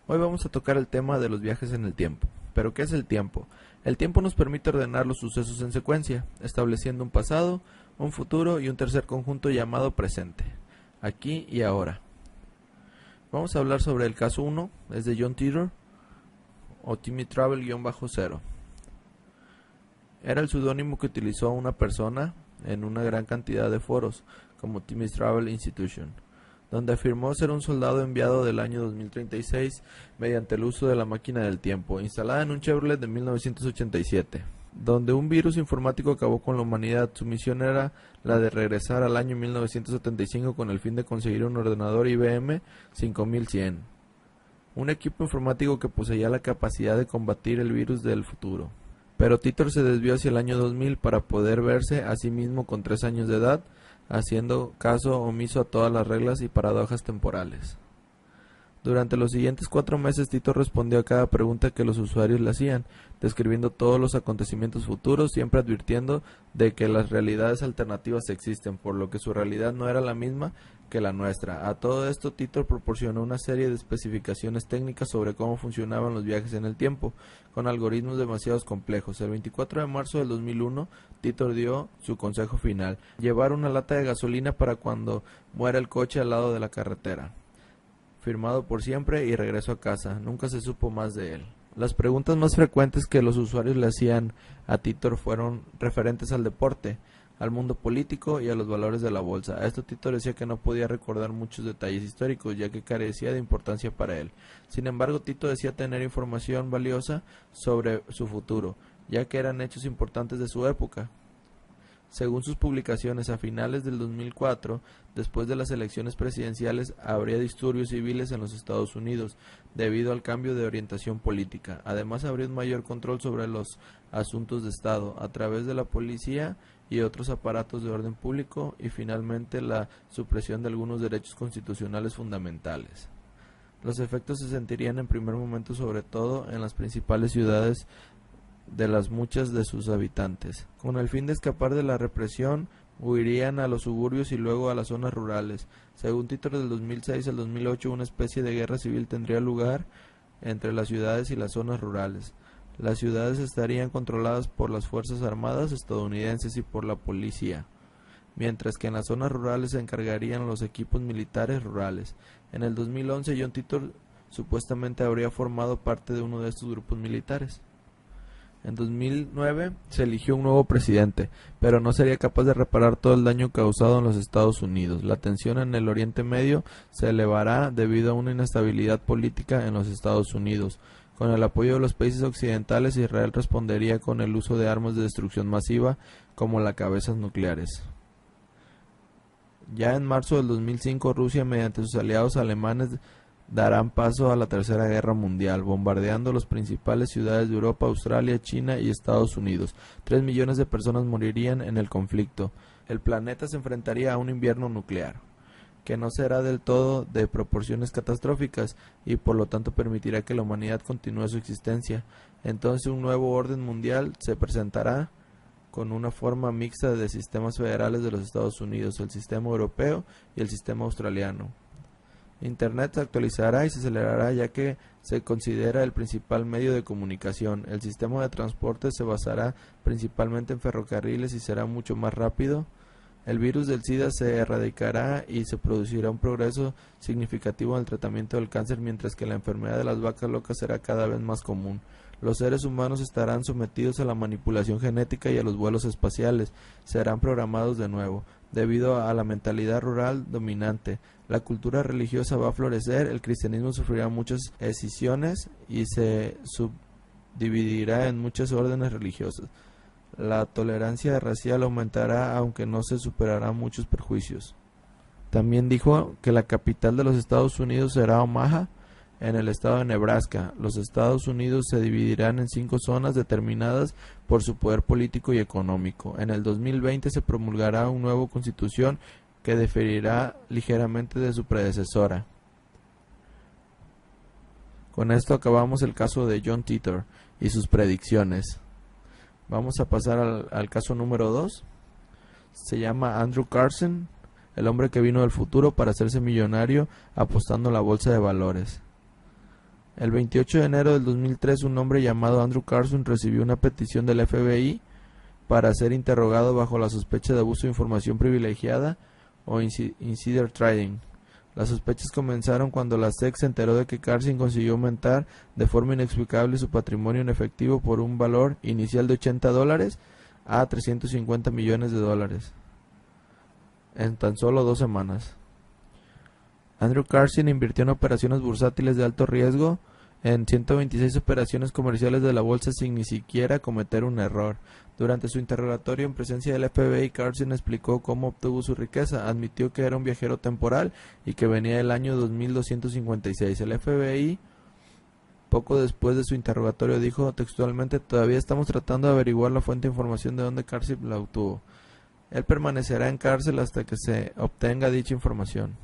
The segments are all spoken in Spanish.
Hoy vamos a tocar el tema de los viajes en el tiempo. ¿Pero qué es el tiempo? El tiempo nos permite ordenar los sucesos en secuencia, estableciendo un pasado, un futuro y un tercer conjunto llamado presente, aquí y ahora. Vamos a hablar sobre el caso 1, es de John Titor, o Timmy Travel-0. Era el seudónimo que utilizó una persona en una gran cantidad de foros, como Timmy's Travel Institution, donde afirmó ser un soldado enviado del año 2036 mediante el uso de la máquina del tiempo, instalada en un Chevrolet de 1987, donde un virus informático acabó con la humanidad. Su misión era la de regresar al año 1975 con el fin de conseguir un ordenador IBM 5100, un equipo informático que poseía la capacidad de combatir el virus del futuro. Pero Titor se desvió hacia el año 2000 para poder verse a sí mismo con 3 años de edad, haciendo caso omiso a todas las reglas y paradojas temporales. Durante los siguientes 4 meses, Titor respondió a cada pregunta que los usuarios le hacían, describiendo todos los acontecimientos futuros, siempre advirtiendo de que las realidades alternativas existen, por lo que su realidad no era la misma que la nuestra. A todo esto, Titor proporcionó una serie de especificaciones técnicas sobre cómo funcionaban los viajes en el tiempo, con algoritmos demasiado complejos. El 24 de marzo del 2001, Titor dio su consejo final: llevar una lata de gasolina para cuando muera el coche al lado de la carretera. Firmado por siempre y regresó a casa. Nunca se supo más de él. Las preguntas más frecuentes que los usuarios le hacían a Titor fueron referentes al deporte, al mundo político y a los valores de la bolsa. A esto Titor decía que no podía recordar muchos detalles históricos, ya que carecía de importancia para él. Sin embargo, Titor decía tener información valiosa sobre su futuro, ya que eran hechos importantes de su época. Según sus publicaciones, a finales del 2004, después de las elecciones presidenciales, habría disturbios civiles en los Estados Unidos, debido al cambio de orientación política. Además, habría un mayor control sobre los asuntos de Estado, a través de la policía y otros aparatos de orden público, y finalmente la supresión de algunos derechos constitucionales fundamentales. Los efectos se sentirían en primer momento sobre todo en las principales ciudades de las muchas de sus habitantes. Con el fin de escapar de la represión, huirían a los suburbios y luego a las zonas rurales. Según Titor, del 2006 al 2008, una especie de guerra civil tendría lugar entre las ciudades y las zonas rurales. Las ciudades estarían controladas por las Fuerzas Armadas estadounidenses y por la policía, mientras que en las zonas rurales se encargarían los equipos militares rurales. En el 2011, John Titor supuestamente habría formado parte de uno de estos grupos militares. En 2009 se eligió un nuevo presidente, pero no sería capaz de reparar todo el daño causado en los Estados Unidos. La tensión en el Oriente Medio se elevará debido a una inestabilidad política en los Estados Unidos. Con el apoyo de los países occidentales, Israel respondería con el uso de armas de destrucción masiva como las cabezas nucleares. Ya en marzo del 2005, Rusia, mediante sus aliados alemanes, darán paso a la Tercera Guerra Mundial, bombardeando las principales ciudades de Europa, Australia, China y Estados Unidos. 3 millones de personas morirían en el conflicto. El planeta se enfrentaría a un invierno nuclear, que no será del todo de proporciones catastróficas y por lo tanto permitirá que la humanidad continúe su existencia. Entonces un nuevo orden mundial se presentará con una forma mixta de sistemas federales de los Estados Unidos, el sistema europeo y el sistema australiano. Internet se actualizará y se acelerará, ya que se considera el principal medio de comunicación. El sistema de transporte se basará principalmente en ferrocarriles y será mucho más rápido. El virus del SIDA se erradicará y se producirá un progreso significativo en el tratamiento del cáncer, mientras que la enfermedad de las vacas locas será cada vez más común. Los seres humanos estarán sometidos a la manipulación genética y a los vuelos espaciales. Serán programados de nuevo, debido a la mentalidad rural dominante. La cultura religiosa va a florecer, el cristianismo sufrirá muchas escisiones y se subdividirá en muchas órdenes religiosas. La tolerancia racial aumentará, aunque no se superarán muchos perjuicios. También dijo que la capital de los Estados Unidos será Omaha, en el estado de Nebraska. Los Estados Unidos se dividirán en 5 zonas determinadas por su poder político y económico. En el 2020 se promulgará una nueva constitución que diferirá ligeramente de su predecesora. Con esto acabamos el caso de John Titor y sus predicciones. Vamos a pasar al caso número 2. Se llama Andrew Carson, el hombre que vino del futuro para hacerse millonario apostando en la bolsa de valores. El 28 de enero del 2003, un hombre llamado Andrew Carson recibió una petición del FBI para ser interrogado bajo la sospecha de abuso de información privilegiada o insider trading. Las sospechas comenzaron cuando la SEC se enteró de que Carson consiguió aumentar de forma inexplicable su patrimonio en efectivo por un valor inicial de $80 a $350 millones en tan solo 2 semanas. Andrew Carson invirtió en operaciones bursátiles de alto riesgo en 126 operaciones comerciales de la bolsa sin ni siquiera cometer un error. Durante su interrogatorio en presencia del FBI, Carson explicó cómo obtuvo su riqueza. Admitió que era un viajero temporal y que venía del año 2256. El FBI, poco después de su interrogatorio, dijo textualmente: "Todavía estamos tratando de averiguar la fuente de información de dónde Carson la obtuvo. Él permanecerá en cárcel hasta que se obtenga dicha información".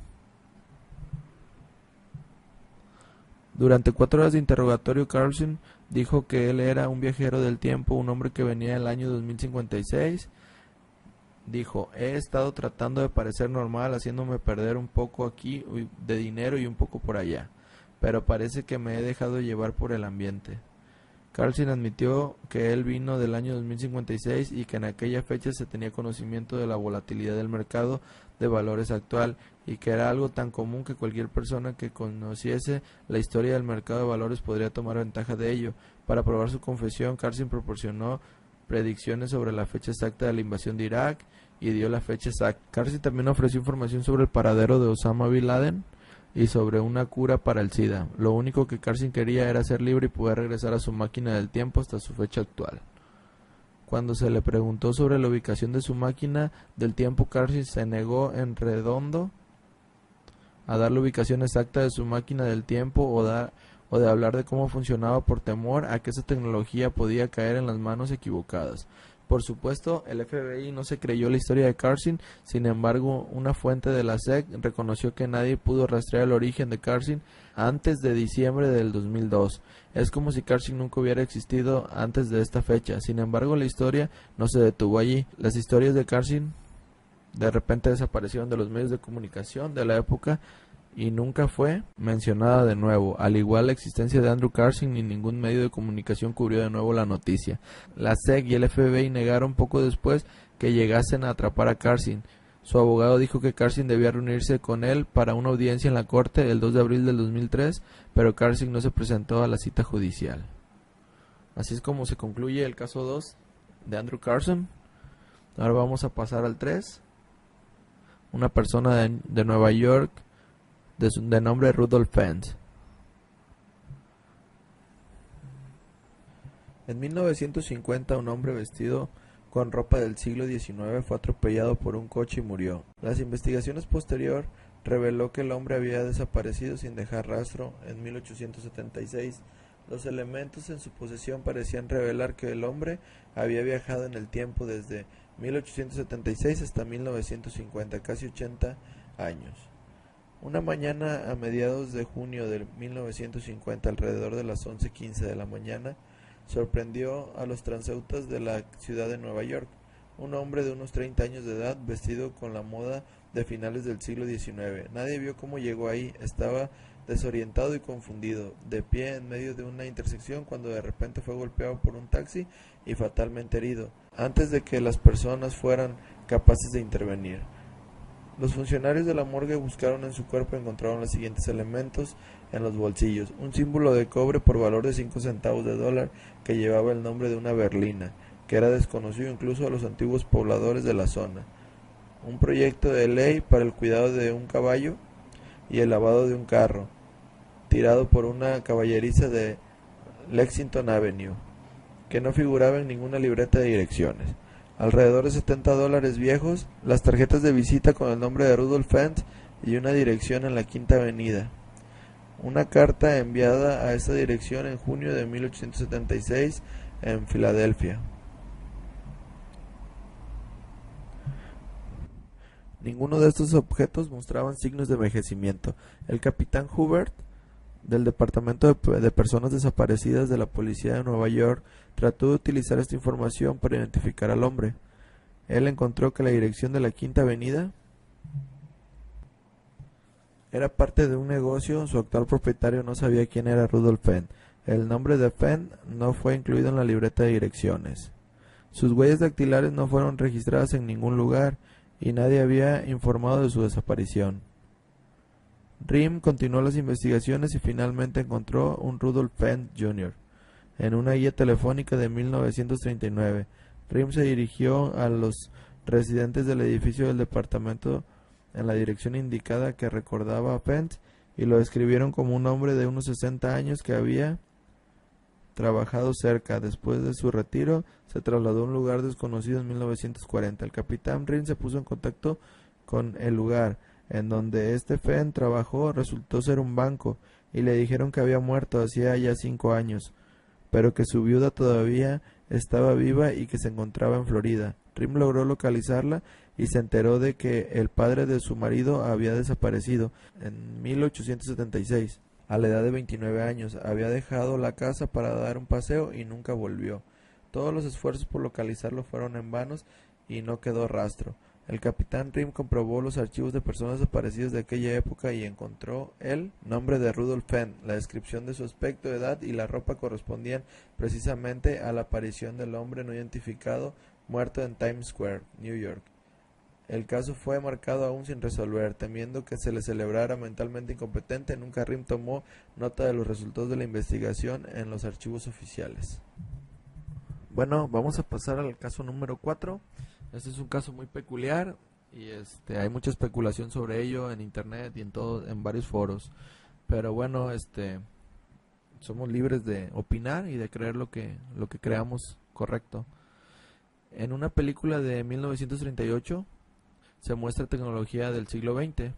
Durante 4 horas de interrogatorio, Carson dijo que él era un viajero del tiempo, un hombre que venía del año 2056. Dijo: "He estado tratando de parecer normal, haciéndome perder un poco aquí de dinero y un poco por allá, pero parece que me he dejado llevar por el ambiente". Carson admitió que él vino del año 2056 y que en aquella fecha se tenía conocimiento de la volatilidad del mercado de valores actual y que era algo tan común que cualquier persona que conociese la historia del mercado de valores podría tomar ventaja de ello. Para probar su confesión, Carson proporcionó predicciones sobre la fecha exacta de la invasión de Irak y dio la fecha exacta. Carson también ofreció información sobre el paradero de Osama Bin Laden y sobre una cura para el SIDA. Lo único que Carson quería era ser libre y poder regresar a su máquina del tiempo hasta su fecha actual. Cuando se le preguntó sobre la ubicación de su máquina del tiempo, Carson se negó en redondo a dar la ubicación exacta de su máquina del tiempo o de hablar de cómo funcionaba por temor a que esa tecnología podía caer en las manos equivocadas. Por supuesto, el FBI no se creyó la historia de Carson. Sin embargo, una fuente de la SEC reconoció que nadie pudo rastrear el origen de Carson antes de diciembre del 2002. Es como si Carson nunca hubiera existido antes de esta fecha. Sin embargo, la historia no se detuvo allí. Las historias de Carson de repente desaparecieron de los medios de comunicación de la época y nunca fue mencionada de nuevo. Al igual, la existencia de Andrew Carson, ni ningún medio de comunicación cubrió de nuevo la noticia. La SEC y el FBI negaron poco después que llegasen a atrapar a Carson. Su abogado dijo que Carson debía reunirse con él para una audiencia en la corte el 2 de abril del 2003, pero Carson no se presentó a la cita judicial. Así es como se concluye el caso 2 de Andrew Carson. Ahora vamos a pasar al 3. Una persona de Nueva York de nombre Rudolph Fentz. En 1950, un hombre vestido con ropa del siglo XIX fue atropellado por un coche y murió. Las investigaciones posteriores reveló que el hombre había desaparecido sin dejar rastro en 1876. Los elementos en su posesión parecían revelar que el hombre había viajado en el tiempo desde 1876 hasta 1950, casi 80 años. Una mañana a mediados de junio de 1950, alrededor de las 11:15 de la mañana, sorprendió a los transeúntes de la ciudad de Nueva York. Un hombre de unos 30 años de edad, vestido con la moda de finales del siglo XIX. Nadie vio cómo llegó ahí. Estaba desorientado y confundido, de pie en medio de una intersección, cuando de repente fue golpeado por un taxi y fatalmente herido, antes de que las personas fueran capaces de intervenir. Los funcionarios de la morgue buscaron en su cuerpo y encontraron los siguientes elementos en los bolsillos: un símbolo de cobre por valor de 5 centavos de dólar que llevaba el nombre de una berlina, que era desconocido incluso a los antiguos pobladores de la zona, un proyecto de ley para el cuidado de un caballo y el lavado de un carro, tirado por una caballeriza de Lexington Avenue, que no figuraba en ninguna libreta de direcciones. Alrededor de $70 viejos, las tarjetas de visita con el nombre de Rudolph Fentz y una dirección en la Quinta Avenida. Una carta enviada a esta dirección en junio de 1876 en Filadelfia. Ninguno de estos objetos mostraban signos de envejecimiento. El capitán Hubert, del Departamento de Personas Desaparecidas de la Policía de Nueva York, trató de utilizar esta información para identificar al hombre. Él encontró que la dirección de la Quinta Avenida Era parte de un negocio, su actual propietario no sabía quién era Rudolf Fenn. El nombre de Fenn no fue incluido en la libreta de direcciones. Sus huellas dactilares no fueron registradas en ningún lugar y nadie había informado de su desaparición. Riem continuó las investigaciones y finalmente encontró un Rudolf Fenn Jr. en una guía telefónica de 1939. Riem se dirigió a los residentes del edificio del departamento en la dirección indicada que recordaba a Fenn y lo describieron como un hombre de unos 60 años que había trabajado cerca. Después de su retiro, se trasladó a un lugar desconocido en 1940. El capitán Riem se puso en contacto con el lugar en donde Fenn trabajó. Resultó ser un banco y le dijeron que había muerto hacía ya 5 años, pero que su viuda todavía estaba viva y que se encontraba en Florida. Riem logró localizarla y se enteró de que el padre de su marido había desaparecido en 1876. A la edad de 29 años, había dejado la casa para dar un paseo y nunca volvió. Todos los esfuerzos por localizarlo fueron en vanos y no quedó rastro. El capitán Riem comprobó los archivos de personas desaparecidas de aquella época y encontró el nombre de Rudolf Fenn. La descripción de su aspecto, edad y la ropa correspondían precisamente a la aparición del hombre no identificado muerto en Times Square, New York. El caso fue marcado aún sin resolver. Temiendo que se le celebrara mentalmente incompetente, nunca Riem tomó nota de los resultados de la investigación en los archivos oficiales. Bueno, vamos a pasar al caso número 4. Este es un caso muy peculiar y hay mucha especulación sobre ello en internet y en varios foros. Pero bueno, somos libres de opinar y de creer lo que creamos correcto. En una película de 1938 se muestra tecnología del siglo XX.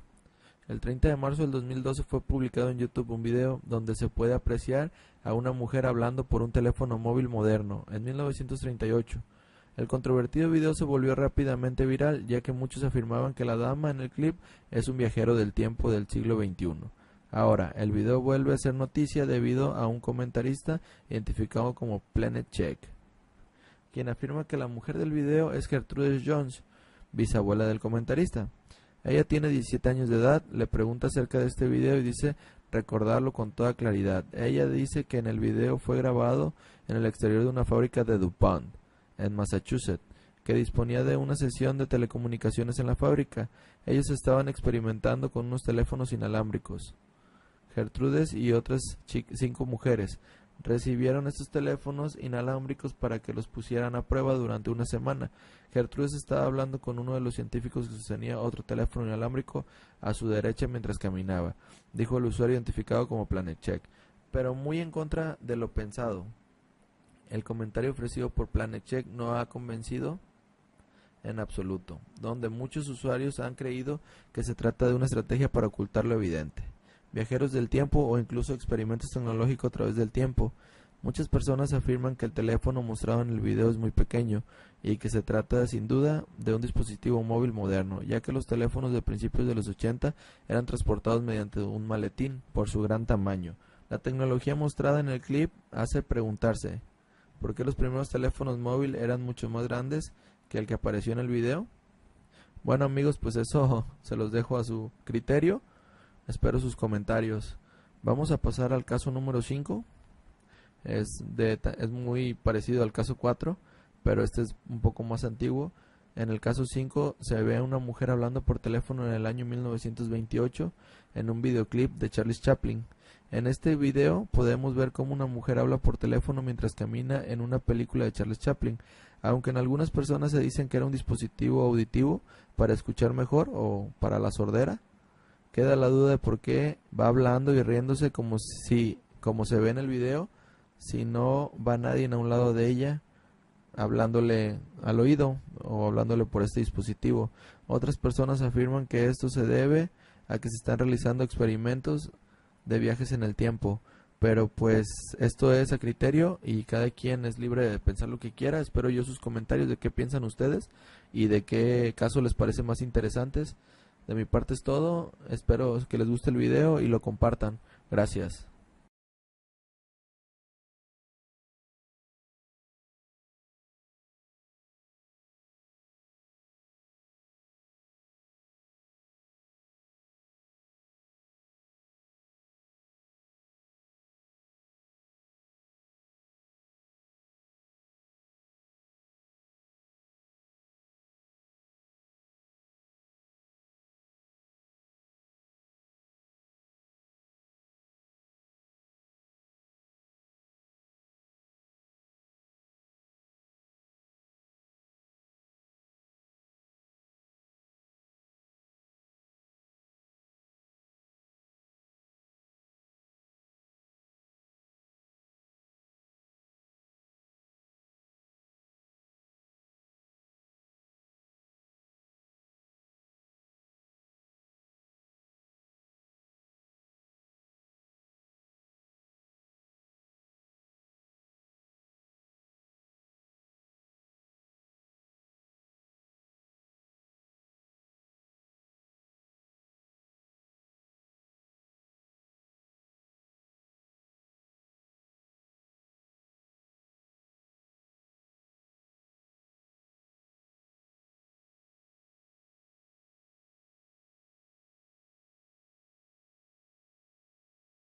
El 30 de marzo del 2012 fue publicado en YouTube un video donde se puede apreciar a una mujer hablando por un teléfono móvil moderno en 1938. El controvertido video se volvió rápidamente viral, ya que muchos afirmaban que la dama en el clip es un viajero del tiempo del siglo XXI. Ahora, el video vuelve a ser noticia debido a un comentarista identificado como Planet Check, quien afirma que la mujer del video es Gertrude Jones, bisabuela del comentarista. Ella tiene 17 años de edad, le pregunta acerca de este video y dice recordarlo con toda claridad. Ella dice que en el video fue grabado en el exterior de una fábrica de DuPont, en Massachusetts, que disponía de una sesión de telecomunicaciones en la fábrica. Ellos estaban experimentando con unos teléfonos inalámbricos. Gertrudes y otras 5 mujeres recibieron estos teléfonos inalámbricos para que los pusieran a prueba durante una semana. Gertrudes estaba hablando con uno de los científicos que sostenía otro teléfono inalámbrico a su derecha mientras caminaba, dijo el usuario identificado como Planet Check, pero muy en contra de lo pensado. El comentario ofrecido por Planet Check no ha convencido en absoluto, donde muchos usuarios han creído que se trata de una estrategia para ocultar lo evidente. Viajeros del tiempo o incluso experimentos tecnológicos a través del tiempo. Muchas personas afirman que el teléfono mostrado en el video es muy pequeño y que se trata sin duda de un dispositivo móvil moderno, ya que los teléfonos de principios de los 80 eran transportados mediante un maletín por su gran tamaño. La tecnología mostrada en el clip hace preguntarse ¿por qué los primeros teléfonos móviles eran mucho más grandes que el que apareció en el video? Bueno amigos, pues eso se los dejo a su criterio. Espero sus comentarios. Vamos a pasar al caso número 5. Es muy parecido al caso 4, pero este es un poco más antiguo. En el caso 5 se ve a una mujer hablando por teléfono en el año 1928 en un videoclip de Charles Chaplin. En este video podemos ver cómo una mujer habla por teléfono mientras camina en una película de Charles Chaplin. Aunque en algunas personas se dicen que era un dispositivo auditivo para escuchar mejor o para la sordera, queda la duda de por qué va hablando y riéndose como se ve en el video, si no va nadie a un lado de ella hablándole al oído o hablándole por este dispositivo. Otras personas afirman que esto se debe a que se están realizando experimentos de viajes en el tiempo, pero pues esto es a criterio y cada quien es libre de pensar lo que quiera. Espero yo sus comentarios de qué piensan ustedes y de qué caso les parece más interesantes. De mi parte es todo, espero que les guste el video y lo compartan. Gracias.